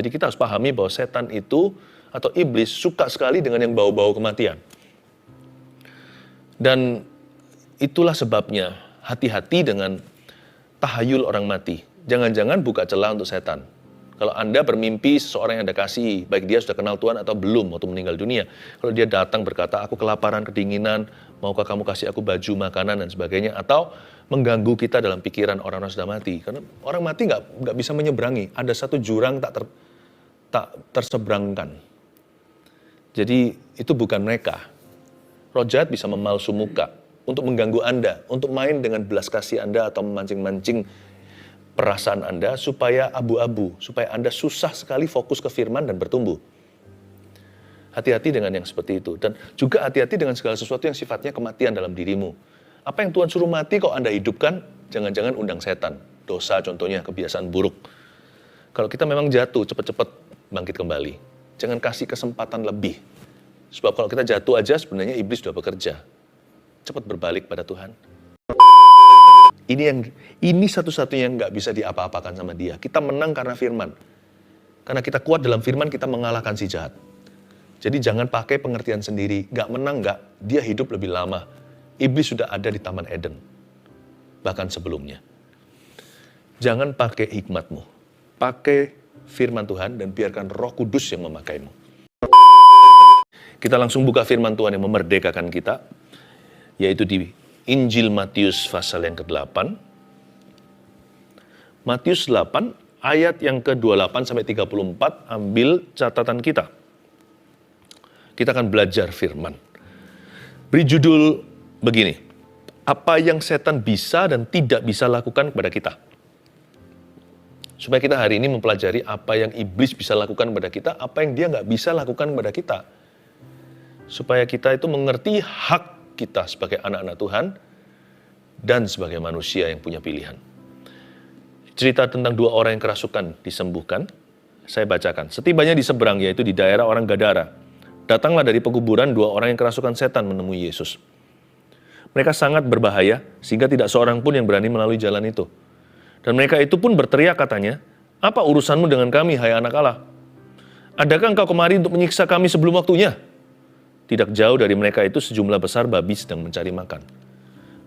Jadi kita harus pahami bahwa setan itu atau iblis suka sekali dengan yang bau-bau kematian. Dan itulah sebabnya hati-hati dengan tahayul orang mati. Jangan-jangan buka celah untuk setan. Kalau Anda bermimpi seseorang yang Anda kasih, baik dia sudah kenal Tuhan atau belum waktu meninggal dunia. Kalau dia datang berkata, aku kelaparan, kedinginan, maukah kamu kasih aku baju, makanan, dan sebagainya. Atau mengganggu kita dalam pikiran orang-orang sudah mati. Karena orang mati nggak bisa menyeberangi. Ada satu jurang tak terseberangkan. Jadi itu bukan mereka. Roh jahat bisa memalsu muka untuk mengganggu Anda, untuk main dengan belas kasih Anda atau memancing-mancing perasaan Anda supaya abu-abu, supaya Anda susah sekali fokus ke firman dan bertumbuh. Hati-hati dengan yang seperti itu. Dan juga hati-hati dengan segala sesuatu yang sifatnya kematian dalam dirimu. Apa yang Tuhan suruh mati kok Anda hidupkan, jangan-jangan undang setan. Dosa contohnya, kebiasaan buruk. Kalau kita memang jatuh, cepat-cepat bangkit kembali. Jangan kasih kesempatan lebih. Sebab kalau kita jatuh aja sebenarnya iblis sudah bekerja. Cepat berbalik pada Tuhan. Ini satu-satunya yang nggak bisa diapa-apakan sama dia. Kita menang karena firman. Karena kita kuat dalam firman, kita mengalahkan si jahat. Jadi jangan pakai pengertian sendiri. Nggak menang, nggak. Dia hidup lebih lama. Iblis sudah ada di Taman Eden. Bahkan sebelumnya. Jangan pakai hikmatmu. Pakai firman Tuhan dan biarkan Roh Kudus yang memakaimu. Kita langsung buka firman Tuhan yang memerdekakan kita. Yaitu di Injil Matius pasal yang ke-8. Matius 8 ayat yang ke-28 sampai 34, ambil catatan kita. Kita akan belajar firman. Beri judul begini. Apa yang setan bisa dan tidak bisa lakukan kepada kita. Supaya kita hari ini mempelajari apa yang iblis bisa lakukan kepada kita, apa yang dia nggak bisa lakukan kepada kita. Supaya kita itu mengerti hak kita sebagai anak-anak Tuhan dan sebagai manusia yang punya pilihan. Cerita tentang dua orang yang kerasukan disembuhkan, saya bacakan. Setibanya di seberang, yaitu di daerah orang Gadara, datanglah dari pekuburan dua orang yang kerasukan setan menemui Yesus. Mereka sangat berbahaya, sehingga tidak seorang pun yang berani melalui jalan itu. Dan mereka itu pun berteriak katanya, apa urusanmu dengan kami, hai anak Allah? Adakah engkau kemari untuk menyiksa kami sebelum waktunya? Tidak jauh dari mereka itu sejumlah besar babi sedang mencari makan.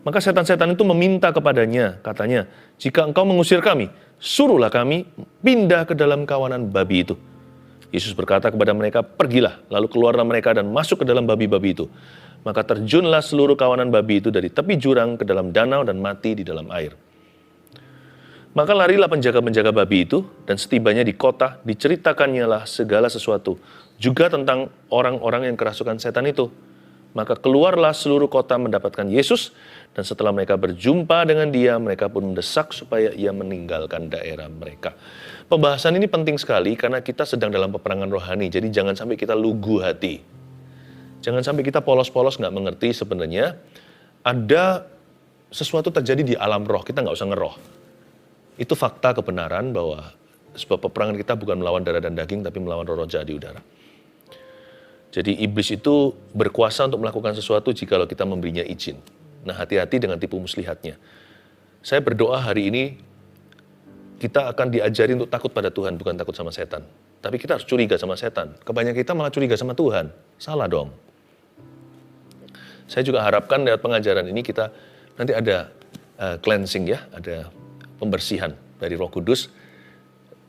Maka setan-setan itu meminta kepadanya, katanya, jika engkau mengusir kami, suruhlah kami pindah ke dalam kawanan babi itu. Yesus berkata kepada mereka, pergilah, lalu keluarlah mereka dan masuk ke dalam babi-babi itu. Maka terjunlah seluruh kawanan babi itu dari tepi jurang ke dalam danau dan mati di dalam air. Maka larilah penjaga-penjaga babi itu, dan setibanya di kota, diceritakannya lah segala sesuatu, juga tentang orang-orang yang kerasukan setan itu. Maka keluarlah seluruh kota mendapatkan Yesus, dan setelah mereka berjumpa dengan dia, mereka pun mendesak supaya ia meninggalkan daerah mereka. Pembahasan ini penting sekali karena kita sedang dalam peperangan rohani, jadi jangan sampai kita lugu hati. Jangan sampai kita polos-polos nggak mengerti sebenarnya ada sesuatu terjadi di alam roh, kita nggak usah ngeroh. Itu fakta kebenaran bahwa sebab peperangan kita bukan melawan darah dan daging, tapi melawan roh-roh jahat di udara. Jadi iblis itu berkuasa untuk melakukan sesuatu jikalau kita memberinya izin. Nah, hati-hati dengan tipu muslihatnya. Saya berdoa hari ini kita akan diajari untuk takut pada Tuhan, bukan takut sama setan. Tapi kita harus curiga sama setan. Kebanyakan kita malah curiga sama Tuhan. Salah dong. Saya juga harapkan lewat pengajaran ini kita nanti ada cleansing ya, ada pembersihan dari Roh Kudus.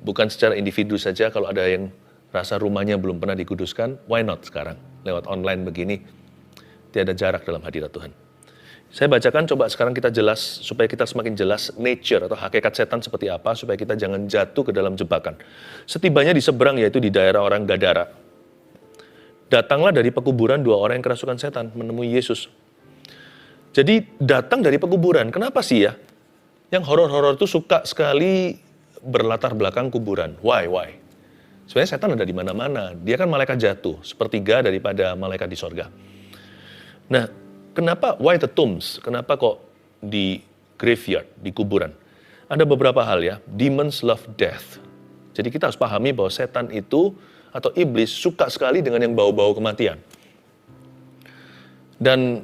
Bukan secara individu saja, kalau ada yang rasa rumahnya belum pernah dikuduskan, why not sekarang? Lewat online begini, tiada jarak dalam hadirat Tuhan. Saya bacakan, coba sekarang kita jelas, supaya kita semakin jelas nature atau hakikat setan seperti apa, supaya kita jangan jatuh ke dalam jebakan. Setibanya di seberang, yaitu di daerah orang Gadara, datanglah dari pekuburan dua orang yang kerasukan setan menemui Yesus. Jadi datang dari pekuburan, kenapa sih ya? Yang horor-horor itu suka sekali berlatar belakang kuburan. Why? Sebenarnya setan ada di mana-mana. Dia kan malaikat jatuh, sepertiga daripada malaikat di sorga. Nah, kenapa why the tombs? Kenapa kok di graveyard, di kuburan? Ada beberapa hal ya. Demons love death. Jadi kita harus pahami bahwa setan itu atau iblis suka sekali dengan yang bau-bau kematian. Dan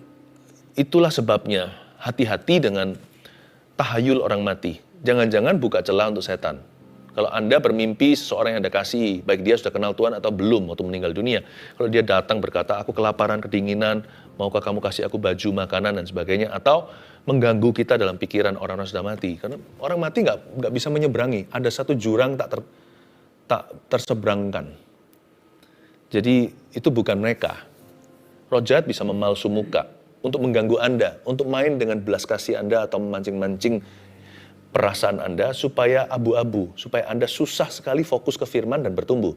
itulah sebabnya hati-hati dengan tahayul orang mati. Jangan-jangan buka celah untuk setan. Kalau Anda bermimpi seseorang yang Anda kasihi, baik dia sudah kenal Tuhan atau belum waktu meninggal dunia. Kalau dia datang berkata, aku kelaparan, kedinginan, maukah kamu kasih aku baju, makanan, dan sebagainya. Atau mengganggu kita dalam pikiran orang-orang sudah mati. Karena orang mati nggak bisa menyeberangi. Ada satu jurang tak terseberangkan. Jadi itu bukan mereka. Roh jahat bisa memalsu muka untuk mengganggu Anda, untuk main dengan belas kasih Anda atau memancing-mancing perasaan Anda supaya abu-abu, supaya Anda susah sekali fokus ke firman dan bertumbuh.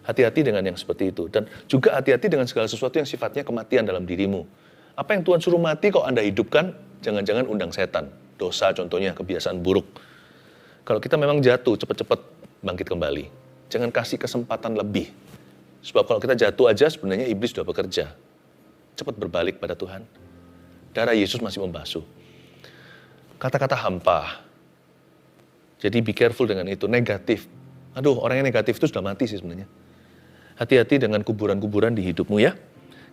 Hati-hati dengan yang seperti itu. Dan juga hati-hati dengan segala sesuatu yang sifatnya kematian dalam dirimu. Apa yang Tuhan suruh mati kok Anda hidupkan, jangan-jangan undang setan. Dosa contohnya, kebiasaan buruk. Kalau kita memang jatuh, cepat-cepat bangkit kembali. Jangan kasih kesempatan lebih. Sebab kalau kita jatuh aja sebenarnya iblis sudah bekerja. Cepat berbalik pada Tuhan. Darah Yesus masih membasuh. Kata-kata hampa. Jadi be careful dengan itu. Negatif. Aduh, orang yang negatif itu sudah mati sih sebenarnya. Hati-hati dengan kuburan-kuburan di hidupmu ya.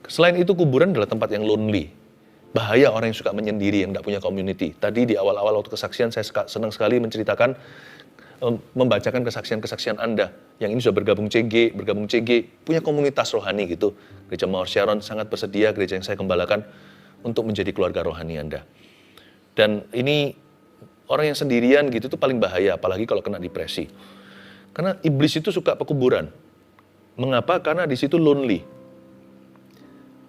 Selain itu kuburan adalah tempat yang lonely. Bahaya orang yang suka menyendiri, yang tidak punya community. Tadi di awal-awal waktu kesaksian saya senang sekali menceritakan, membacakan kesaksian-kesaksian Anda. Yang ini sudah bergabung CG, punya komunitas rohani gitu. Gereja Mawar Sharon sangat bersedia, gereja yang saya gembalakan, untuk menjadi keluarga rohani Anda. Dan ini orang yang sendirian gitu tuh paling bahaya, apalagi kalau kena depresi. Karena iblis itu suka pekuburan. Mengapa? Karena di situ lonely.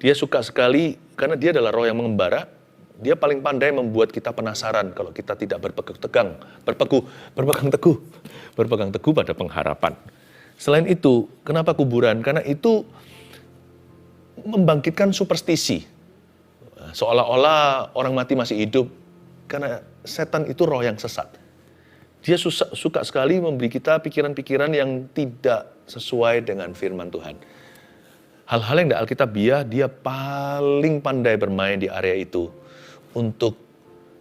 Dia suka sekali, karena dia adalah roh yang mengembara, dia paling pandai membuat kita penasaran kalau kita tidak berpegang teguh pada pengharapan. Selain itu, kenapa kuburan? Karena itu membangkitkan superstisi. Seolah-olah orang mati masih hidup, karena setan itu roh yang sesat. Dia suka sekali memberi kita pikiran-pikiran yang tidak sesuai dengan firman Tuhan. Hal-hal yang tidak alkitabiah, dia paling pandai bermain di area itu untuk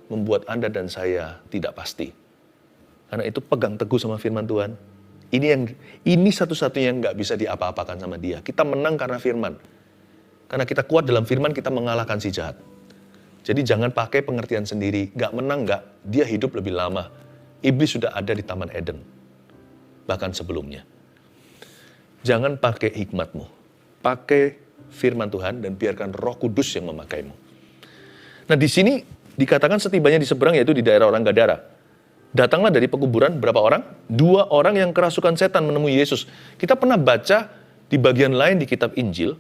membuat Anda dan saya tidak pasti. Karena itu pegang teguh sama firman Tuhan. Ini satu-satunya yang nggak bisa diapa-apakan sama dia. Kita menang karena firman. Karena kita kuat dalam firman, kita mengalahkan si jahat. Jadi jangan pakai pengertian sendiri. Nggak menang, nggak. Dia hidup lebih lama. Iblis sudah ada di Taman Eden. Bahkan sebelumnya. Jangan pakai hikmatmu. Pakai firman Tuhan dan biarkan Roh Kudus yang memakaimu. Nah di sini dikatakan setibanya di seberang, yaitu di daerah orang Gadara. Datanglah dari pekuburan berapa orang? 2 orang yang kerasukan setan menemui Yesus. Kita pernah baca di bagian lain di kitab Injil,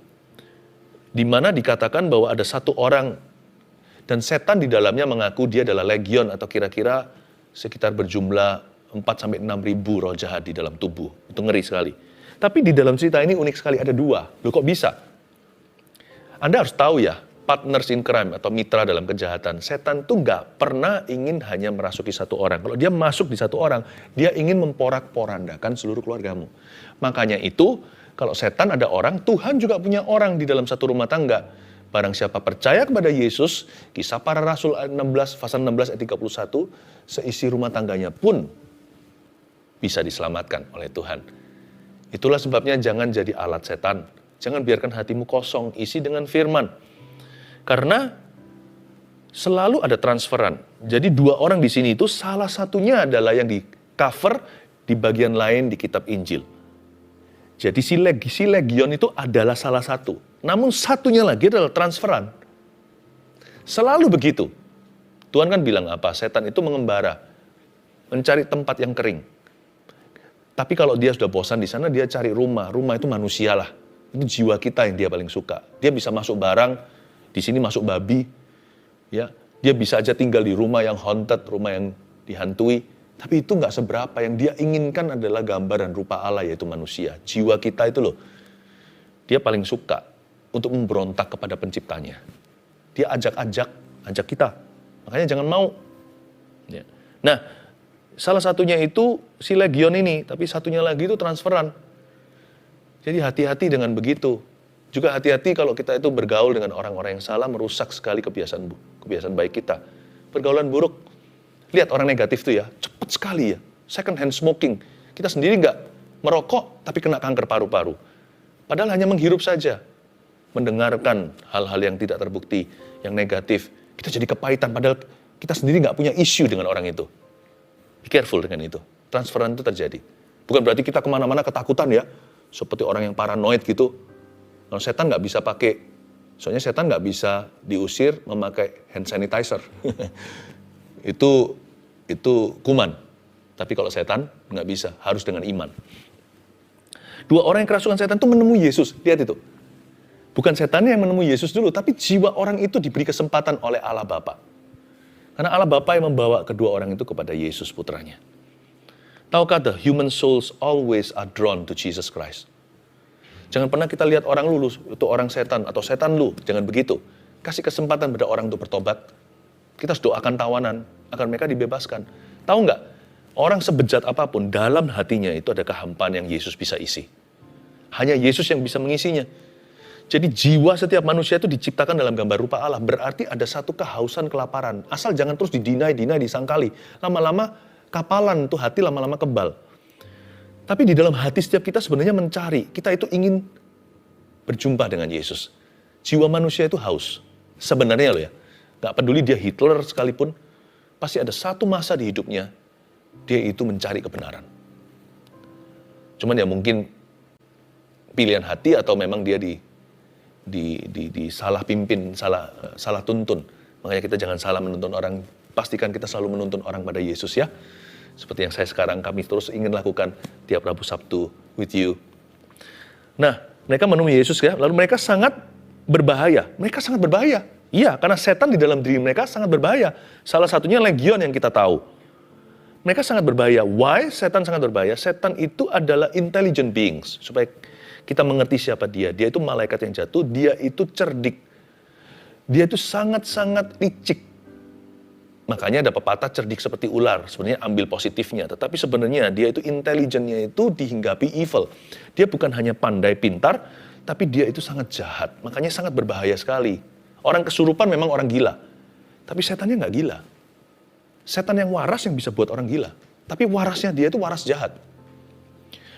di mana dikatakan bahwa ada 1 orang dan setan di dalamnya mengaku dia adalah legion atau kira-kira sekitar berjumlah 4-6 ribu roh jahat di dalam tubuh. Itu ngeri sekali. Tapi di dalam cerita ini unik sekali, ada 2. Loh kok bisa? Anda harus tahu ya, partners in crime atau mitra dalam kejahatan. Setan tuh nggak pernah ingin hanya merasuki 1 orang. Kalau dia masuk di 1 orang, dia ingin memporak-porandakan seluruh keluargamu. Makanya itu, kalau setan ada orang, Tuhan juga punya orang di dalam satu rumah tangga. Barang siapa percaya kepada Yesus, Kisah Para Rasul ayat 16, pasal 16 ayat 31, seisi rumah tangganya pun bisa diselamatkan oleh Tuhan. Itulah sebabnya jangan jadi alat setan. Jangan biarkan hatimu kosong, isi dengan firman. Karena selalu ada transferan. Jadi 2 orang di sini itu salah satunya adalah yang di cover di bagian lain di kitab Injil. Jadi si legion itu adalah salah satu. Namun satunya lagi adalah transferan. Selalu begitu. Tuhan kan bilang apa? Setan itu mengembara, mencari tempat yang kering. Tapi kalau dia sudah bosan di sana, dia cari rumah. Rumah itu manusia lah. Itu jiwa kita yang dia paling suka. Dia bisa masuk barang, di sini masuk babi. Ya, dia bisa aja tinggal di rumah yang haunted, rumah yang dihantui. Tapi itu nggak seberapa. Yang dia inginkan adalah gambar dan rupa Allah, yaitu manusia. Jiwa kita itu loh. Dia paling suka untuk memberontak kepada penciptanya. Dia ajak kita. Makanya jangan mau. Ya. Nah, salah satunya itu si legion ini, tapi satunya lagi itu transferan. Jadi hati-hati dengan begitu. Juga hati-hati kalau kita itu bergaul dengan orang-orang yang salah, merusak sekali kebiasaan baik kita. Pergaulan buruk. Lihat orang negatif itu ya, cepat sekali ya. Second hand smoking. Kita sendiri nggak merokok, tapi kena kanker paru-paru. Padahal hanya menghirup saja. Mendengarkan hal-hal yang tidak terbukti, yang negatif. Kita jadi kepahitan, padahal kita sendiri nggak punya isu dengan orang itu. Be careful dengan itu. transferan itu terjadi. Bukan berarti kita kemana-mana ketakutan ya, seperti orang yang paranoid gitu. Kalau setan nggak bisa pakai, soalnya setan nggak bisa diusir memakai hand sanitizer. itu kuman. Tapi kalau setan nggak bisa, harus dengan iman. Dua orang yang kerasukan setan itu menemui Yesus, lihat itu. Bukan setannya yang menemui Yesus dulu, tapi jiwa orang itu diberi kesempatan oleh Allah Bapa. Karena Allah Bapa yang membawa kedua orang itu kepada Yesus putranya. Tahukah the human souls always are drawn to Jesus Christ? Jangan pernah kita lihat orang lulus, itu orang setan, atau setan lu, jangan begitu. Kasih kesempatan pada orang untuk bertobat. Kita harus doakan tawanan, agar mereka dibebaskan. Tahu nggak, orang sebejat apapun, dalam hatinya itu ada kehampaan yang Yesus bisa isi. Hanya Yesus yang bisa mengisinya. Jadi jiwa setiap manusia itu diciptakan dalam gambar rupa Allah. Berarti ada satu kehausan, kelaparan. Asal jangan terus didinai, disangkali. Lama-lama kapalan tuh hati lama-lama kebal. Tapi di dalam hati setiap kita sebenarnya mencari. Kita itu ingin berjumpa dengan Yesus. Jiwa manusia itu haus. Sebenarnya loh ya. Gak peduli dia Hitler sekalipun. Pasti ada satu masa di hidupnya. Dia itu mencari kebenaran. Cuman ya mungkin pilihan hati atau memang dia salah pimpin, salah tuntun. Makanya kita jangan salah menuntun orang. Pastikan kita selalu menuntun orang pada Yesus ya. Seperti yang kami terus ingin lakukan tiap Rabu Sabtu with you. Nah, mereka menemui Yesus ya. Lalu mereka sangat berbahaya. Iya, karena setan di dalam diri mereka sangat berbahaya. Salah satunya legion yang kita tahu. Mereka sangat berbahaya. Why setan sangat berbahaya? Setan itu adalah intelligent beings. Supaya kita mengerti siapa dia. Dia itu malaikat yang jatuh, dia itu cerdik. Dia itu sangat-sangat licik. Makanya ada pepatah cerdik seperti ular. Sebenarnya ambil positifnya. Tetapi sebenarnya dia itu intelijennya itu dihinggapi evil. Dia bukan hanya pandai pintar, tapi dia itu sangat jahat. Makanya sangat berbahaya sekali. Orang kesurupan memang orang gila. Tapi setannya nggak gila. Setan yang waras yang bisa buat orang gila. Tapi warasnya dia itu waras jahat.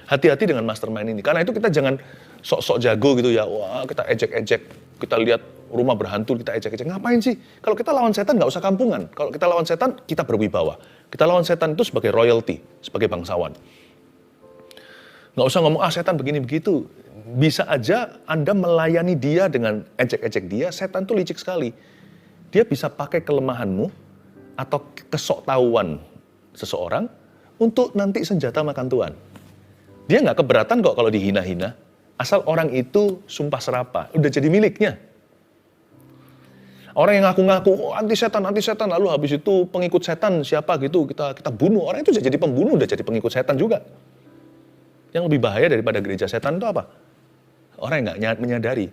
Hati-hati dengan mastermind ini. Karena itu kita jangan sok-sok jago gitu ya. Wah, kita ejek-ejek. Kita lihat rumah berhantu, kita ejek-ejek. Ngapain sih? Kalau kita lawan setan nggak usah kampungan. Kalau kita lawan setan, kita berwibawa. Kita lawan setan itu sebagai royalty, sebagai bangsawan. Nggak usah ngomong, setan begini-begitu. Bisa aja Anda melayani dia dengan ejek-ejek dia, setan tuh licik sekali. Dia bisa pakai kelemahanmu atau kesoktahuan seseorang untuk nanti senjata makan Tuhan. Dia nggak keberatan kok kalau dihina-hina, asal orang itu sumpah serapah, udah jadi miliknya. Orang yang ngaku-ngaku anti setan, lalu habis itu pengikut setan siapa gitu, kita bunuh. Orang itu jadi pembunuh, udah jadi pengikut setan juga. Yang lebih bahaya daripada gereja setan itu apa? Orang yang nggak menyadari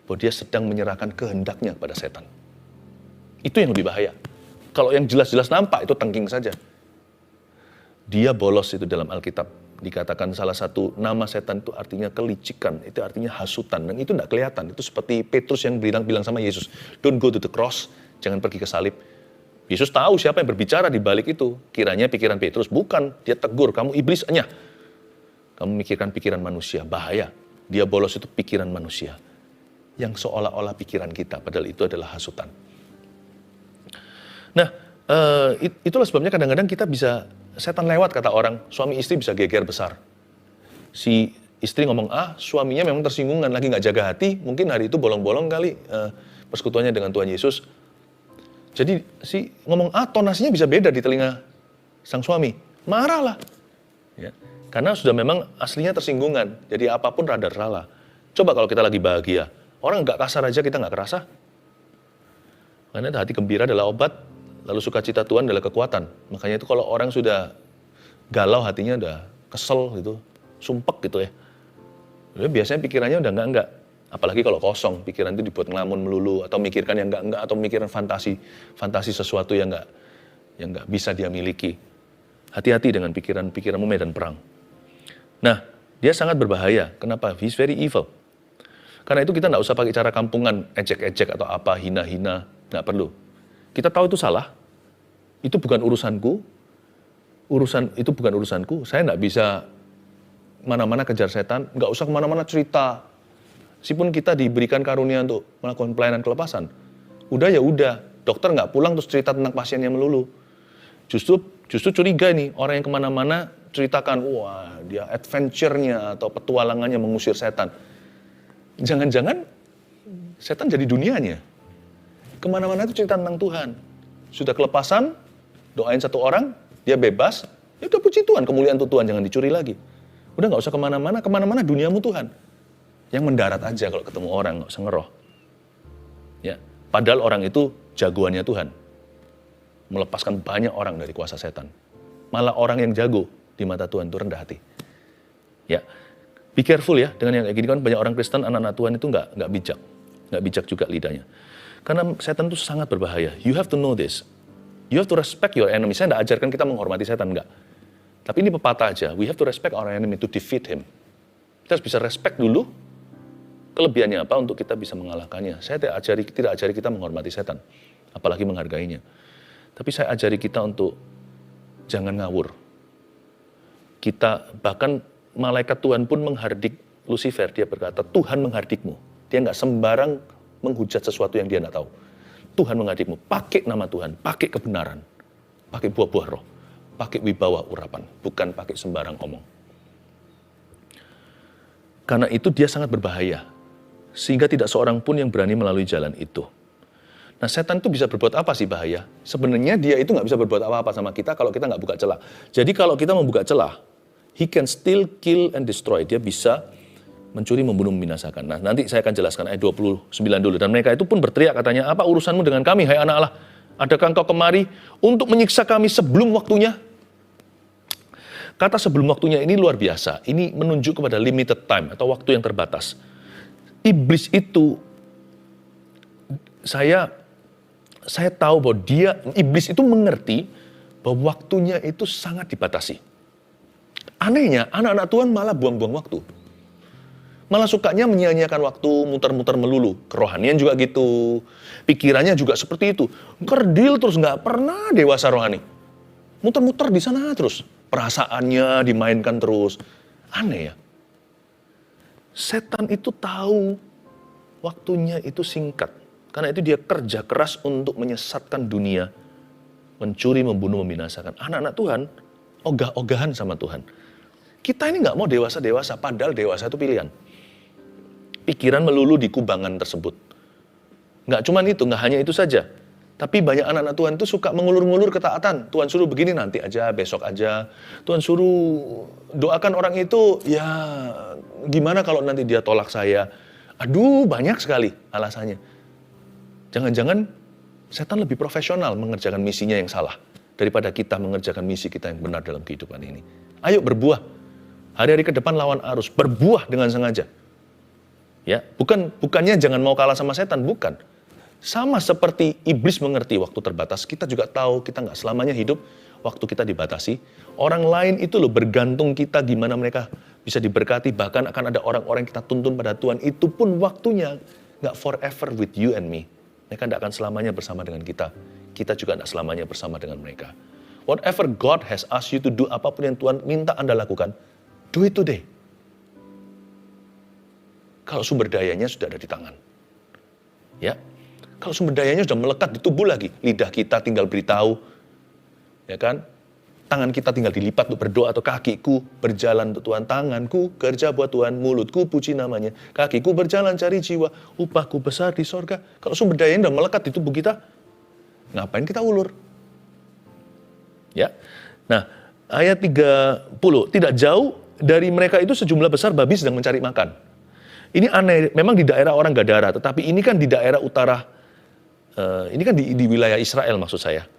bahwa dia sedang menyerahkan kehendaknya kepada setan. Itu yang lebih bahaya. Kalau yang jelas-jelas nampak itu tengking saja. Dia bolos itu dalam Alkitab. Dikatakan salah satu nama setan itu artinya kelicikan, itu artinya hasutan. Dan itu nggak kelihatan. Itu seperti Petrus yang bilang sama Yesus, don't go to the cross, jangan pergi ke salib. Yesus tahu siapa yang berbicara di balik itu. Kiranya pikiran Petrus, bukan. Dia tegur, kamu iblis, kamu mikirkan pikiran manusia, bahaya. Dia bolos itu pikiran manusia. Yang seolah-olah pikiran kita, padahal itu adalah hasutan. Nah, itulah sebabnya kadang-kadang kita bisa, setan lewat kata orang, suami istri bisa geger besar. Si istri ngomong suaminya memang tersinggungan, lagi gak jaga hati, mungkin hari itu bolong-bolong kali persekutuannya dengan Tuhan Yesus. Jadi si ngomong tonasinya bisa beda di telinga sang suami. Marah lah. Ya. Karena sudah memang aslinya tersinggungan. Jadi apapun rada salah. Coba kalau kita lagi bahagia. Orang gak kasar aja kita gak kerasa. Karena hati gembira adalah obat. Lalu sukacita Tuhan adalah kekuatan. Makanya itu kalau orang sudah galau hatinya udah kesel gitu. Sumpek gitu ya. Biasanya pikirannya udah enggak. Apalagi kalau kosong. Pikiran itu dibuat ngelamun melulu. Atau mikirkan yang enggak. Atau mikirkan fantasi sesuatu yang enggak bisa dia miliki. Hati-hati dengan pikiran-pikiranmu medan perang. Nah, dia sangat berbahaya. Kenapa? He's very evil. Karena itu kita nggak usah pakai cara kampungan, ejek-ejek atau apa, hina-hina. Nggak perlu. Kita tahu itu salah. Itu bukan urusanku. Itu bukan urusanku. Saya nggak bisa mana-mana kejar setan. Nggak usah kemana-mana cerita. Meskipun kita diberikan karunia untuk melakukan pelayanan kelepasan. Udah ya udah. Dokter nggak pulang terus cerita tentang pasiennya melulu. Justru Justru curiga nih, orang yang kemana-mana ceritakan, wah dia adventure-nya atau petualangannya mengusir setan. Jangan-jangan setan jadi dunianya. Kemana-mana itu cerita tentang Tuhan. Sudah kelepasan, doain satu orang, dia bebas, ya udah puji Tuhan, kemuliaan untuk Tuhan, jangan dicuri lagi. Udah gak usah kemana-mana duniamu Tuhan. Yang mendarat aja kalau ketemu orang, gak usah ngeroh. Ya, padahal orang itu jagoannya Tuhan. Melepaskan banyak orang dari kuasa setan. Malah orang yang jago di mata Tuhan itu rendah hati. Ya, be careful ya dengan yang kayak gini kan banyak orang Kristen anak-anak Tuhan itu nggak bijak juga lidahnya. Karena setan itu sangat berbahaya. You have to know this. You have to respect your enemy. Saya nggak ajarkan kita menghormati setan, enggak. Tapi ini pepatah aja. We have to respect our enemy to defeat him. Kita harus bisa respect dulu kelebihannya apa untuk kita bisa mengalahkannya. Saya tidak ajari kita menghormati setan, apalagi menghargainya. Tapi saya ajari kita untuk jangan ngawur. Kita, bahkan malaikat Tuhan pun menghardik Lucifer. Dia berkata, Tuhan menghardikmu. Dia nggak sembarang menghujat sesuatu yang dia nggak tahu. Tuhan menghardikmu. Pakai nama Tuhan, pakai kebenaran, pakai buah-buah roh, pakai wibawa urapan. Bukan pakai sembarang omong. Karena itu dia sangat berbahaya. Sehingga tidak seorang pun yang berani melalui jalan itu. Nah, setan itu bisa berbuat apa sih bahaya? Sebenarnya dia itu nggak bisa berbuat apa-apa sama kita kalau kita nggak buka celah. Jadi kalau kita membuka celah, he can still kill and destroy. Dia bisa mencuri, membunuh, membinasakan. Nah, nanti saya akan jelaskan ayat 29 dulu. Dan mereka itu pun berteriak katanya, apa urusanmu dengan kami, hai anak Allah? Adakah engkau kemari untuk menyiksa kami sebelum waktunya? Kata sebelum waktunya ini luar biasa. Ini menunjuk kepada limited time atau waktu yang terbatas. Iblis itu, saya tahu bahwa iblis itu mengerti bahwa waktunya itu sangat dibatasi. Anehnya, anak-anak Tuhan malah buang-buang waktu. Malah sukanya menyia-nyiakan waktu, muter-muter melulu. Kerohanian juga gitu. Pikirannya juga seperti itu. Kerdil terus, nggak pernah dewasa rohani. Muter-muter di sana terus. Perasaannya dimainkan terus. Aneh ya. Setan itu tahu waktunya itu singkat. Karena itu dia kerja keras untuk menyesatkan dunia, mencuri, membunuh, membinasakan. Anak-anak Tuhan, ogah-ogahan sama Tuhan. Kita ini nggak mau dewasa-dewasa, padahal dewasa itu pilihan. Pikiran melulu di kubangan tersebut. Nggak cuma itu, nggak hanya itu saja. Tapi banyak anak-anak Tuhan itu suka mengulur-ngulur ketaatan. Tuhan suruh begini nanti aja, besok aja. Tuhan suruh doakan orang itu, ya gimana kalau nanti dia tolak saya. Aduh, banyak sekali alasannya. Jangan-jangan setan lebih profesional mengerjakan misinya yang salah daripada kita mengerjakan misi kita yang benar dalam kehidupan ini. Ayo berbuah. Hari-hari ke depan lawan arus, berbuah dengan sengaja. Ya, bukannya jangan mau kalah sama setan, bukan. Sama seperti iblis mengerti waktu terbatas, kita juga tahu kita nggak selamanya hidup waktu kita dibatasi. Orang lain itu loh bergantung kita gimana mereka bisa diberkati, bahkan akan ada orang-orang yang kita tuntun pada Tuhan. Itu pun waktunya nggak forever with you and me. Mereka tidak akan selamanya bersama dengan kita. Kita juga tidak selamanya bersama dengan mereka. Whatever God has asked you to do, apapun yang Tuhan minta Anda lakukan, do it today. Kalau sumber dayanya sudah ada di tangan. Ya. Kalau sumber dayanya sudah melekat di tubuh lagi, lidah kita tinggal beritahu. Ya kan? Tangan kita tinggal dilipat untuk berdoa, atau kakiku berjalan untuk Tuhan, tanganku kerja buat Tuhan, mulutku puji namanya, kakiku berjalan cari jiwa, upahku besar di sorga. Kalau sumber dayanya sudah melekat di tubuh kita, ngapain kita ulur? Ya. Nah, ayat 30, tidak jauh dari mereka itu sejumlah besar babi sedang mencari makan. Ini aneh, memang di daerah orang Gadara, tetapi ini kan di daerah utara, ini kan di wilayah Israel maksud saya.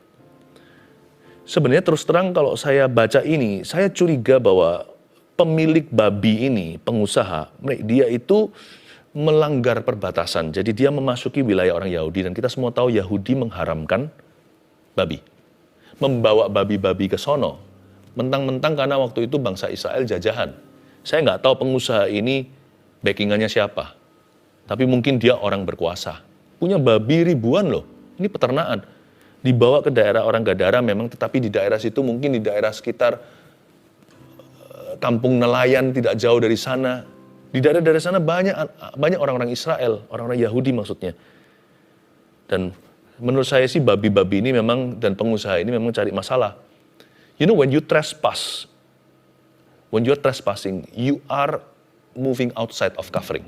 Sebenarnya terus terang kalau saya baca ini, saya curiga bahwa pemilik babi ini, pengusaha, dia itu melanggar perbatasan. Jadi dia memasuki wilayah orang Yahudi, dan kita semua tahu Yahudi mengharamkan babi. Membawa babi-babi ke sono, mentang-mentang karena waktu itu bangsa Israel jajahan. Saya nggak tahu pengusaha ini backingannya siapa. Tapi mungkin dia orang berkuasa. Punya babi ribuan loh, ini peternakan. Dibawa ke daerah orang Gadara memang, tetapi di daerah situ mungkin di daerah sekitar kampung nelayan tidak jauh dari sana. Di daerah-daerah sana banyak orang-orang Israel, orang-orang Yahudi maksudnya. Dan menurut saya sih babi-babi ini memang, dan pengusaha ini memang cari masalah. You know, when you're trespassing, you are moving outside of covering.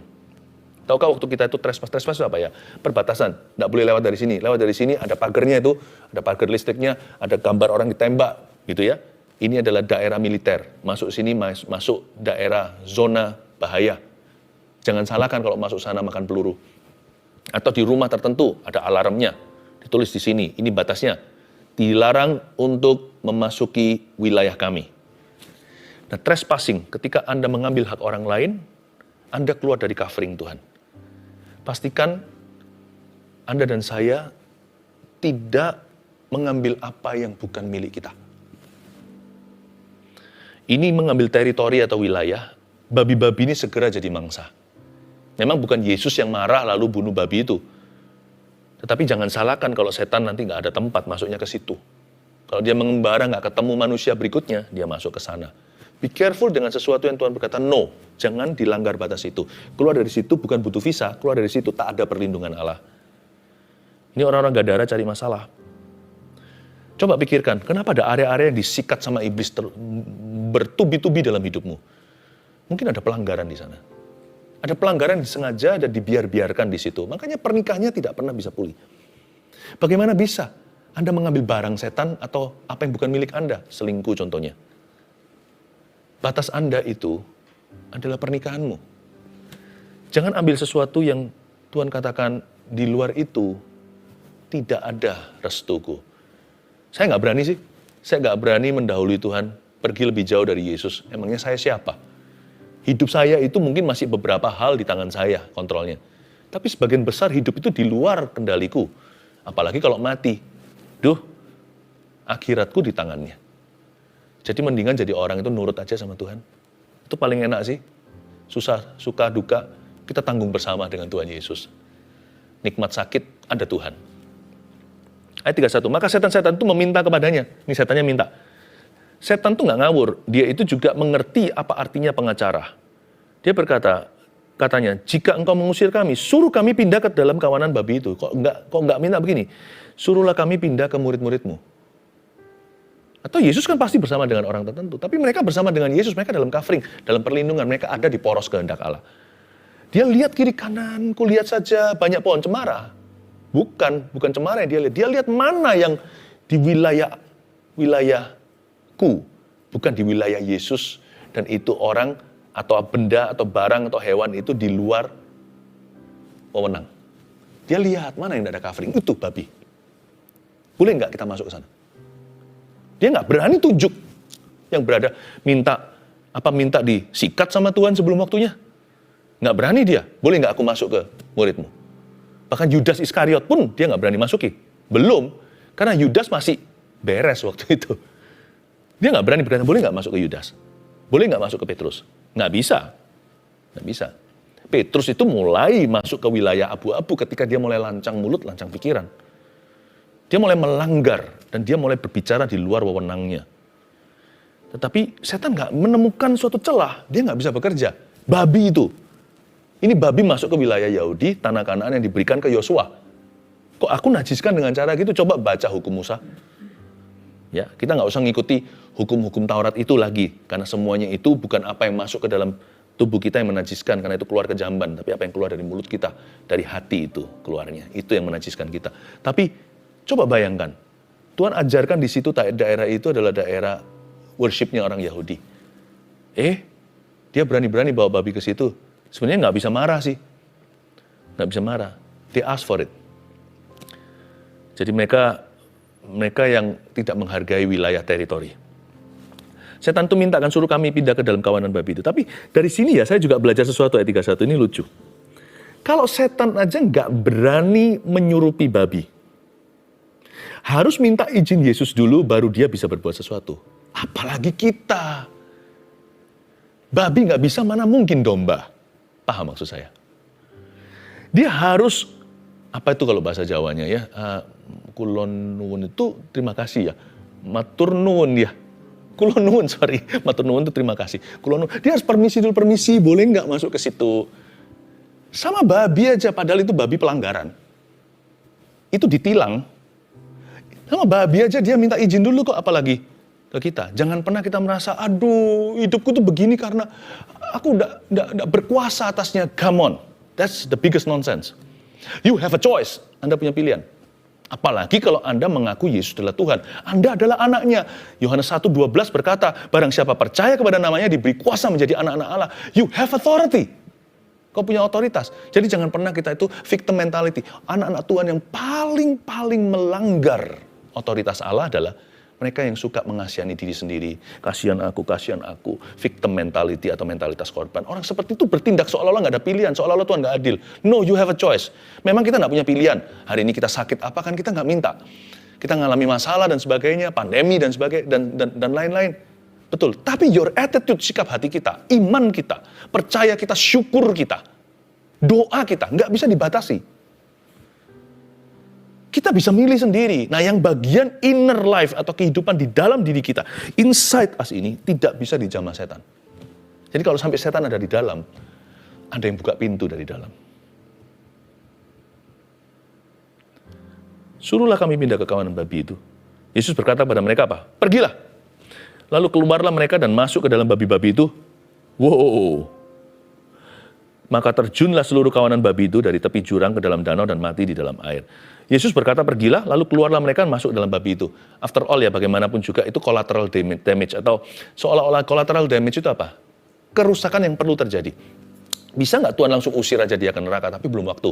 Tahukah waktu kita itu trespass itu apa ya? Perbatasan, nggak boleh lewat dari sini. Lewat dari sini ada pagarnya itu, ada pagar listriknya, ada gambar orang ditembak, gitu ya. Ini adalah daerah militer. Masuk sini, masuk daerah zona bahaya. Jangan salahkan kalau masuk sana makan peluru. Atau di rumah tertentu, ada alarmnya. Ditulis di sini, ini batasnya. Dilarang untuk memasuki wilayah kami. Nah, trespassing, ketika Anda mengambil hak orang lain, Anda keluar dari covering Tuhan. Pastikan Anda dan saya tidak mengambil apa yang bukan milik kita. Ini mengambil teritori atau wilayah, babi-babi ini segera jadi mangsa. Memang bukan Yesus yang marah lalu bunuh babi itu. Tetapi jangan salahkan kalau setan nanti nggak ada tempat masuknya ke situ. Kalau dia mengembara nggak ketemu manusia berikutnya, dia masuk ke sana. Be careful dengan sesuatu yang Tuhan berkata, no, jangan dilanggar batas itu. Keluar dari situ bukan butuh visa, keluar dari situ tak ada perlindungan Allah. Ini orang-orang Gadara cari masalah. Coba pikirkan, kenapa ada area-area yang disikat sama iblis bertubi-tubi dalam hidupmu? Mungkin ada pelanggaran di sana. Ada pelanggaran yang disengaja dan dibiarkan di situ. Makanya pernikahannya tidak pernah bisa pulih. Bagaimana bisa Anda mengambil barang setan atau apa yang bukan milik Anda? Selingkuh contohnya. Batas Anda itu adalah pernikahanmu. Jangan ambil sesuatu yang Tuhan katakan di luar itu tidak ada restuku. Saya nggak berani sih. Saya nggak berani mendahului Tuhan, pergi lebih jauh dari Yesus. Emangnya saya siapa? Hidup saya itu mungkin masih beberapa hal di tangan saya kontrolnya. Tapi sebagian besar hidup itu di luar kendaliku. Apalagi kalau mati. Akhiratku di tangannya. Jadi mendingan jadi orang itu nurut aja sama Tuhan. Itu paling enak sih. Susah, suka, duka, kita tanggung bersama dengan Tuhan Yesus. Nikmat sakit, ada Tuhan. Ayat 31, maka setan-setan itu meminta kepadanya. Ini setannya minta. Setan itu nggak ngawur, dia itu juga mengerti apa artinya pengacara. Dia berkata, katanya, jika engkau mengusir kami, suruh kami pindah ke dalam kawanan babi itu. Kok nggak minta begini? Suruhlah kami pindah ke murid-muridmu. Atau Yesus kan pasti bersama dengan orang tertentu. Tapi mereka bersama dengan Yesus, mereka dalam covering, dalam perlindungan, mereka ada di poros kehendak Allah. Dia lihat kiri kanan, ku lihat saja banyak pohon cemara. Bukan cemara yang dia lihat. Dia lihat mana yang di wilayahku, bukan di wilayah Yesus. Dan itu orang atau benda atau barang atau hewan itu di luar wewenang. Dia lihat mana yang tidak ada covering, itu babi. Boleh nggak kita masuk ke sana? Dia nggak berani tunjuk yang berada minta disikat sama Tuhan sebelum waktunya. Nggak berani dia. Boleh nggak aku masuk ke muridmu? Bahkan Yudas Iskariot pun dia nggak berani masuki. Belum, karena Yudas masih beres waktu itu. Dia nggak berani berkata, boleh nggak masuk ke Yudas? Boleh nggak masuk ke Petrus? Nggak bisa. Petrus itu mulai masuk ke wilayah abu-abu ketika dia mulai lancang mulut, lancang pikiran. Dia mulai melanggar dan dia mulai berbicara di luar wewenangnya. Tetapi setan nggak menemukan suatu celah, dia nggak bisa bekerja. Babi itu, ini babi masuk ke wilayah Yahudi, tanah Kanaan yang diberikan ke Yosua. Kok aku najiskan dengan cara gitu? Coba baca hukum Musa. Ya, kita nggak usah ngikuti hukum-hukum Taurat itu lagi, karena semuanya itu bukan apa yang masuk ke dalam tubuh kita yang menajiskan, karena itu keluar ke jamban, tapi apa yang keluar dari mulut kita, dari hati itu keluarnya, itu yang menajiskan kita. Tapi coba bayangkan, Tuhan ajarkan di situ daerah itu adalah daerah worshipnya orang Yahudi. Dia berani-berani bawa babi ke situ. Sebenarnya nggak bisa marah sih. Nggak bisa marah. They ask for it. Jadi mereka yang tidak menghargai wilayah teritori. Setan itu minta kan suruh kami pindah ke dalam kawanan babi itu. Tapi dari sini ya saya juga belajar sesuatu ayat 31 ini lucu. Kalau setan aja nggak berani menyurupi babi. Harus minta izin Yesus dulu baru dia bisa berbuat sesuatu. Apalagi kita. Babi nggak bisa, mana mungkin domba. Paham maksud saya? Dia harus, apa itu kalau bahasa Jawanya ya, kulon nuwun itu terima kasih ya. Matur nuwun ya. Kulon nuwun, matur nuwun itu terima kasih. Kulon nuwun, dia harus permisi dulu, boleh nggak masuk ke situ. Sama babi aja, padahal itu babi pelanggaran. Itu ditilang. Sama babi aja dia minta izin dulu kok, apalagi ke kita. Jangan pernah kita merasa, aduh hidupku tuh begini karena aku nggak berkuasa atasnya. Come on, that's the biggest nonsense. You have a choice, Anda punya pilihan. Apalagi kalau Anda mengaku Yesus adalah Tuhan. Anda adalah anaknya. Yohanes 1:12 berkata, barang siapa percaya kepada namanya diberi kuasa menjadi anak-anak Allah. You have authority. Kau punya otoritas. Jadi jangan pernah kita itu victim mentality. Anak-anak Tuhan yang paling melanggar otoritas Allah adalah mereka yang suka mengasihani diri sendiri. Kasihan aku. Victim mentality atau mentalitas korban. Orang seperti itu bertindak seolah-olah nggak ada pilihan. Seolah-olah Tuhan nggak adil. No, you have a choice. Memang kita nggak punya pilihan. Hari ini kita sakit apa kan kita nggak minta. Kita ngalami masalah dan sebagainya. Pandemi dan sebagainya. Dan lain-lain. Betul. Tapi your attitude, sikap hati kita. Iman kita. Percaya kita, syukur kita. Doa kita. Nggak bisa dibatasi. Kita bisa milih sendiri. Nah, yang bagian inner life atau kehidupan di dalam diri kita, inside us ini tidak bisa dijamah setan. Jadi kalau sampai setan ada di dalam, ada yang buka pintu dari dalam. Suruhlah kami pindah ke kawanan babi itu. Yesus berkata pada mereka apa? Pergilah. Lalu keluarlah mereka dan masuk ke dalam babi-babi itu. Wow. Maka terjunlah seluruh kawanan babi itu dari tepi jurang ke dalam danau dan mati di dalam air. Yesus berkata, pergilah, lalu keluarlah mereka masuk dalam babi itu. After all ya, bagaimanapun juga itu collateral damage atau seolah-olah collateral damage itu apa? Kerusakan yang perlu terjadi. Bisa nggak Tuhan langsung usir aja dia ke neraka, tapi belum waktu.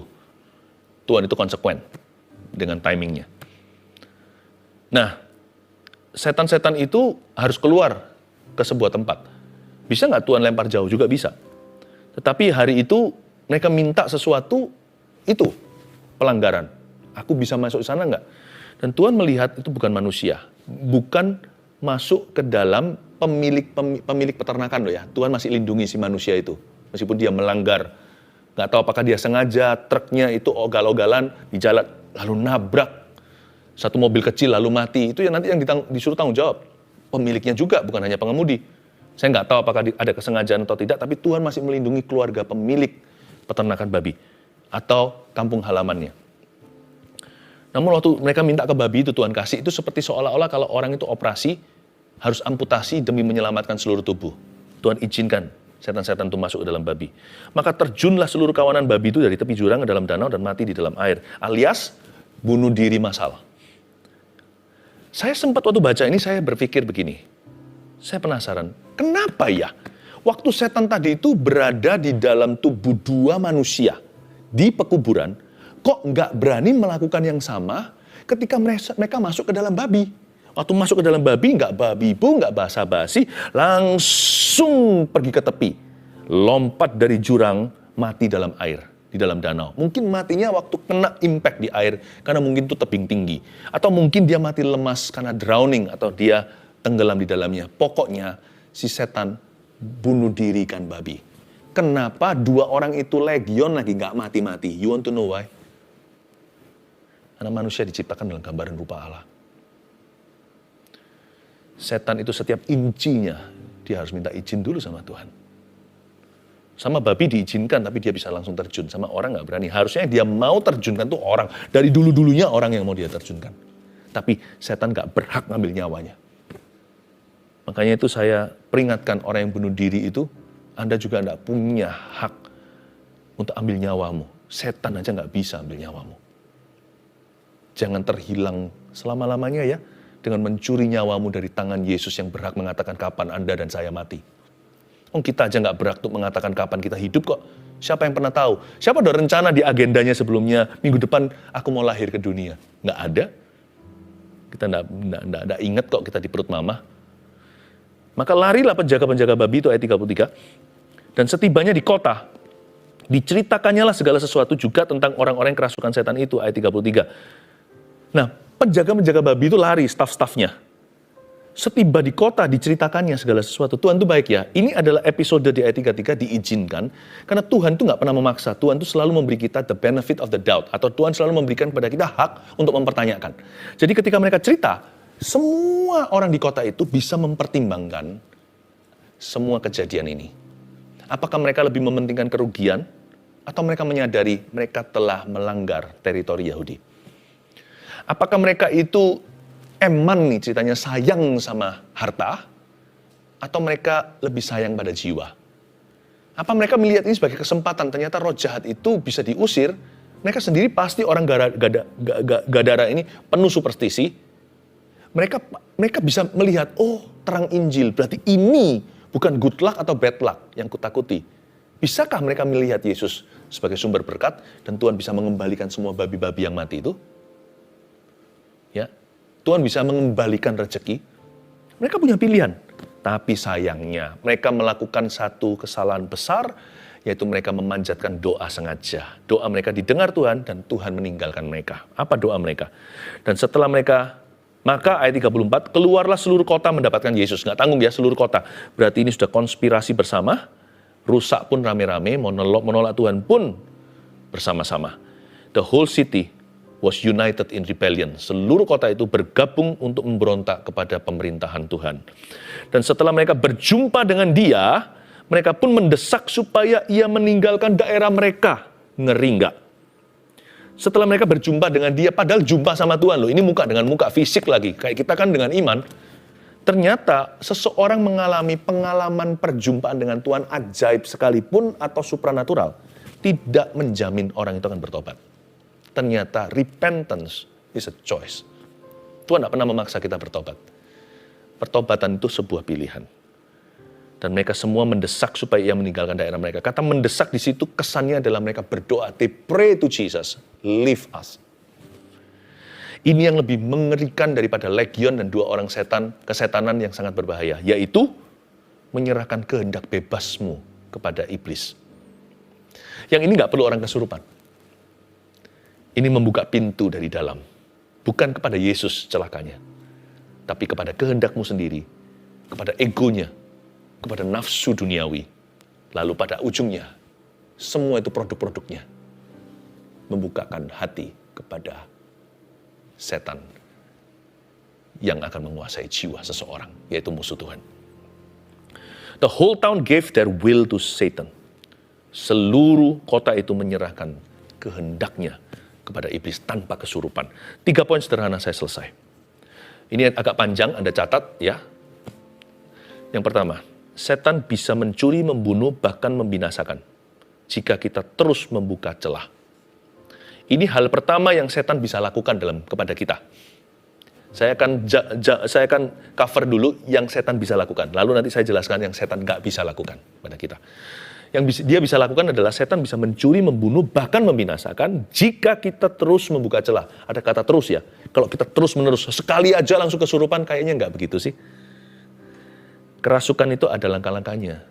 Tuhan itu konsekuen dengan timingnya. Nah, setan-setan itu harus keluar ke sebuah tempat. Bisa nggak Tuhan lempar jauh? Juga bisa. Tetapi hari itu mereka minta sesuatu, itu pelanggaran. Aku bisa masuk ke sana nggak? Dan Tuhan melihat itu bukan manusia, bukan masuk ke dalam pemilik peternakan loh ya. Tuhan masih lindungi si manusia itu, meskipun dia melanggar. Nggak tahu apakah dia sengaja, truknya itu ogal-ogalan di jalan, lalu nabrak satu mobil kecil lalu mati. Itu yang nanti yang disuruh tanggung jawab. Pemiliknya juga, bukan hanya pengemudi. Saya nggak tahu apakah ada kesengajaan atau tidak, tapi Tuhan masih melindungi keluarga pemilik peternakan babi atau kampung halamannya. Namun waktu mereka minta ke babi itu Tuhan kasih, itu seperti seolah-olah kalau orang itu operasi, harus amputasi demi menyelamatkan seluruh tubuh. Tuhan izinkan setan-setan itu masuk ke dalam babi. Maka terjunlah seluruh kawanan babi itu dari tepi jurang ke dalam danau dan mati di dalam air. Alias bunuh diri massal. Saya sempat waktu baca ini, saya berpikir begini. Saya penasaran, kenapa ya? Waktu setan tadi itu berada di dalam tubuh dua manusia di pekuburan, kok nggak berani melakukan yang sama ketika mereka masuk ke dalam babi. Waktu masuk ke dalam babi, nggak babi bu, nggak basa-basi, langsung pergi ke tepi. Lompat dari jurang, mati dalam air, di dalam danau. Mungkin matinya waktu kena impact di air, karena mungkin itu tebing tinggi. Atau mungkin dia mati lemas karena drowning, atau dia tenggelam di dalamnya. Pokoknya si setan bunuh diri kan babi. Kenapa dua orang itu legion lagi nggak mati-mati? You want to know why? Karena manusia diciptakan dalam gambar dan rupa Allah. Setan itu setiap incinya, dia harus minta izin dulu sama Tuhan. Sama babi diizinkan, tapi dia bisa langsung terjun. Sama orang nggak berani. Harusnya dia mau terjunkan tuh orang. Dari dulu-dulunya orang yang mau dia terjunkan. Tapi setan nggak berhak ngambil nyawanya. Makanya itu saya peringatkan orang yang bunuh diri itu, Anda juga nggak punya hak untuk ambil nyawamu. Setan aja nggak bisa ambil nyawamu. Jangan terhilang selama-lamanya ya, dengan mencuri nyawamu dari tangan Yesus yang berhak mengatakan kapan Anda dan saya mati. Kita aja nggak berhak untuk mengatakan kapan kita hidup kok. Siapa yang pernah tahu? Siapa udah rencana di agendanya sebelumnya, minggu depan aku mau lahir ke dunia? Nggak ada. Kita nggak ingat kok kita di perut mama. Maka larilah penjaga-penjaga babi itu ayat 33. Dan setibanya di kota, diceritakannya lah segala sesuatu juga tentang orang-orang yang kerasukan setan itu, ayat 33. Nah, penjaga-penjaga babi itu lari, staf-stafnya. Setiba di kota, diceritakannya segala sesuatu. Tuhan itu baik ya. Ini adalah episode di ayat 33 diizinkan. Karena Tuhan itu nggak pernah memaksa. Tuhan itu selalu memberi kita the benefit of the doubt. Atau Tuhan selalu memberikan kepada kita hak untuk mempertanyakan. Jadi ketika mereka cerita, semua orang di kota itu bisa mempertimbangkan semua kejadian ini. Apakah mereka lebih mementingkan kerugian? Atau mereka menyadari mereka telah melanggar teritori Yahudi? Apakah mereka itu eman nih ceritanya, sayang sama harta, atau mereka lebih sayang pada jiwa? Apa mereka melihat ini sebagai kesempatan, ternyata roh jahat itu bisa diusir, mereka sendiri pasti orang Gadara ini penuh superstisi, mereka bisa melihat, oh terang Injil, berarti ini bukan good luck atau bad luck yang kutakuti. Bisakah mereka melihat Yesus sebagai sumber berkat, dan Tuhan bisa mengembalikan semua babi-babi yang mati itu? Ya, Tuhan bisa mengembalikan rezeki. Mereka punya pilihan. Tapi sayangnya, mereka melakukan satu kesalahan besar, yaitu mereka memanjatkan doa sengaja. Doa mereka didengar Tuhan, dan Tuhan meninggalkan mereka. Apa doa mereka? Dan setelah mereka, maka ayat 34, keluarlah seluruh kota mendapatkan Yesus. Nggak tanggung ya, seluruh kota. Berarti ini sudah konspirasi bersama, rusak pun rame-rame, menolak Tuhan pun bersama-sama. The whole city was united in rebellion. Seluruh kota itu bergabung untuk memberontak kepada pemerintahan Tuhan. Dan setelah mereka berjumpa dengan dia, mereka pun mendesak supaya ia meninggalkan daerah mereka. Ngeri nggak? Setelah mereka berjumpa dengan dia, padahal jumpa sama Tuhan loh, ini muka dengan muka, fisik lagi. Kayak kita kan dengan iman. Ternyata seseorang mengalami pengalaman perjumpaan dengan Tuhan ajaib sekalipun atau supranatural, tidak menjamin orang itu akan bertobat. Ternyata repentance is a choice. Tuhan tidak pernah memaksa kita bertobat. Pertobatan itu sebuah pilihan. Dan mereka semua mendesak supaya ia meninggalkan daerah mereka. Kata mendesak di situ kesannya adalah mereka berdoa. They pray to Jesus, leave us. Ini yang lebih mengerikan daripada legion dan 2 orang kesetanan yang sangat berbahaya. Yaitu menyerahkan kehendak bebasmu kepada iblis. Yang ini nggak perlu orang kesurupan. Ini membuka pintu dari dalam. Bukan kepada Yesus celakanya. Tapi kepada kehendakmu sendiri. Kepada egonya. Kepada nafsu duniawi. Lalu pada ujungnya, semua itu produk-produknya. Membukakan hati kepada setan. Yang akan menguasai jiwa seseorang. Yaitu musuh Tuhan. The whole town gave their will to Satan. Seluruh kota itu menyerahkan kehendaknya kepada iblis tanpa kesurupan. 3 poin sederhana, saya selesai. Ini agak panjang, Anda catat ya. Yang pertama, setan bisa mencuri, membunuh, bahkan membinasakan jika kita terus membuka celah. Ini hal pertama yang setan bisa lakukan kepada kita. Saya akan cover dulu yang setan bisa lakukan. Lalu nanti saya jelaskan yang setan nggak bisa lakukan pada kita. Yang dia bisa lakukan adalah setan bisa mencuri, membunuh, bahkan membinasakan jika kita terus membuka celah. Ada kata terus ya. Kalau kita terus-menerus, sekali aja langsung kesurupan, kayaknya nggak begitu sih. Kerasukan itu ada langkah-langkahnya.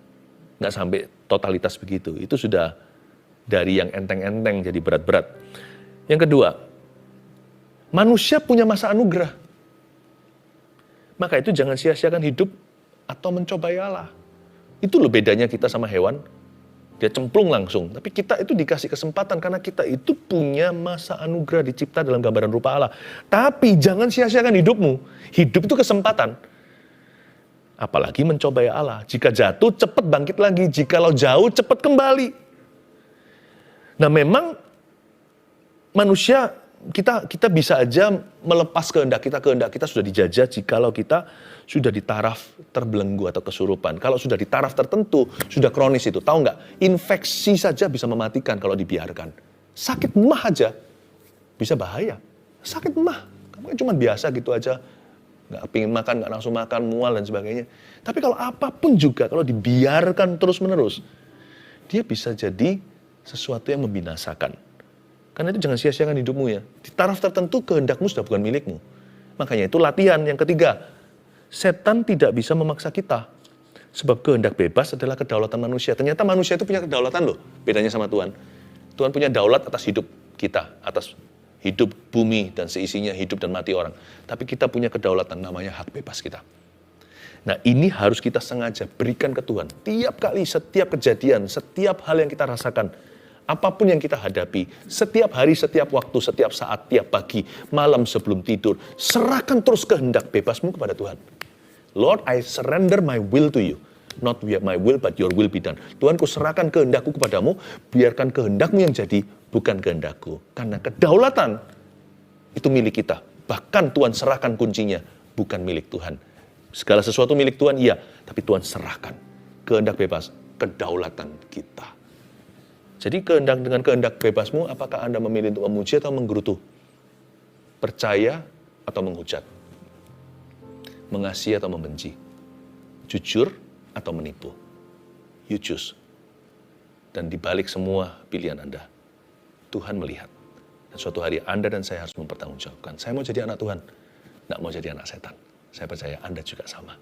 Nggak sampai totalitas begitu. Itu sudah dari yang enteng-enteng jadi berat-berat. Yang kedua, manusia punya masa anugerah. Maka itu jangan sia-siakan hidup atau mencobai Allah. Itu loh bedanya kita sama hewan. Dia cemplung langsung. Tapi kita itu dikasih kesempatan karena kita itu punya masa anugerah dicipta dalam gambaran rupa Allah. Tapi jangan sia-siakan hidupmu. Hidup itu kesempatan. Apalagi mencobai Allah. Jika jatuh, cepat bangkit lagi. Jikalau jauh, cepat kembali. Nah memang manusia, kita bisa aja melepas kehendak kita sudah dijajah jikalau kita sudah di taraf terbelenggu atau kesurupan. Kalau sudah di taraf tertentu, sudah kronis itu. Tahu nggak? Infeksi saja bisa mematikan kalau dibiarkan. Sakit mah aja bisa bahaya. Sakit mah, kamu kan cuma biasa gitu aja. Nggak pingin makan, nggak nafsu makan, mual dan sebagainya. Tapi kalau apapun juga, kalau dibiarkan terus-menerus, dia bisa jadi sesuatu yang membinasakan. Karena itu jangan sia-siakan hidupmu ya. Di taraf tertentu kehendakmu sudah bukan milikmu. Makanya itu latihan. Yang ketiga, setan tidak bisa memaksa kita. Sebab kehendak bebas adalah kedaulatan manusia. Ternyata manusia itu punya kedaulatan loh. Bedanya sama Tuhan. Tuhan punya daulat atas hidup kita. Atas hidup bumi dan seisinya, hidup dan mati orang. Tapi kita punya kedaulatan, namanya hak bebas kita. Nah ini harus kita sengaja berikan ke Tuhan. Tiap kali, setiap kejadian, setiap hal yang kita rasakan. Apapun yang kita hadapi, setiap hari, setiap waktu, setiap saat, tiap pagi, malam sebelum tidur, serahkan terus kehendak bebasmu kepada Tuhan. Lord, I surrender my will to you. Not my will, but your will be done. Tuhan, ku serahkan kehendakku kepadamu, biarkan kehendakmu yang jadi, bukan kehendakku. Karena kedaulatan itu milik kita, Bahkan Tuhan serahkan kuncinya, bukan milik Tuhan. Segala sesuatu milik Tuhan, iya, tapi Tuhan serahkan. Kehendak bebas, kedaulatan kita. Jadi dengan kehendak bebasmu, apakah Anda memilih untuk memuji atau menggerutu? Percaya atau menghujat? Mengasihi atau membenci? Jujur atau menipu? You choose. Dan dibalik semua pilihan Anda, Tuhan melihat. Dan suatu hari Anda dan saya harus mempertanggungjawabkan. Saya mau jadi anak Tuhan, nggak mau jadi anak setan. Saya percaya Anda juga sama.